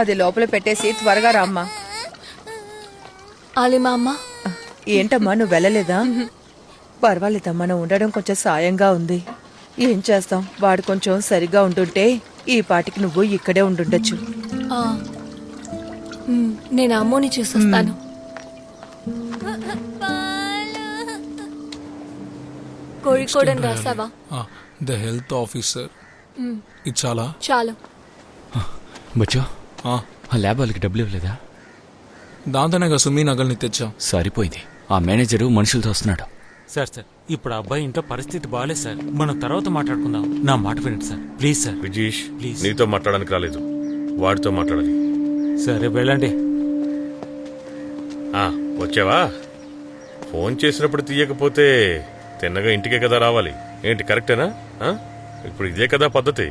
అది లోపల పెట్టేసి త్వరగా రామ్మా. ఆలిమా అమ్మ. ఏంటమ్మా నువ్వు వెళ్ళలేదా? పర్వాలేదమ్మా, నువ్వు ఉండడం కొంచెం సాయంగా ఉంది. ఏం చేస్తాం, వాడు కొంచెం సరిగా ఉంటుంటే ఈ పాటికి నువ్వు ఇక్కడే ఉండుండొచ్చు. నేను అమ్మోని చూసొస్తాను. కోడికోడని రాసావా? The health officer. ఇది చాలా చాలు. బచ్చో, ఆ ల్యాబ్ వాళ్ళకి డబ్బులు ఇవ్వలేదా? దాంతోనే కదా సుమీ నగల్ని తెచ్చాం. సరిపోయింది. ఆ మేనేజరు మనుషులతో వస్తున్నాడు. సార్ ఇప్పుడు ఆ అబ్బాయి ఇంట్లో పరిస్థితి బాగాలేదు సార్. మనం తర్వాత మాట్లాడుకుందాం. నా మాట వినండి సార్, ప్లీజ్ సార్. విజీష్, ప్లీజ్. నీతో మాట్లాడడానికి రాలేదు, వాడితో మాట్లాడాలి. సరే వెళ్ళండి. వచ్చావా? ఫోన్ చేసినప్పుడు తీయకపోతే తిన్నగా ఇంటికే కదా రావాలి. ఏంటి కరెక్టేనా? ఇప్పుడు ఇదే కదా పద్ధతి.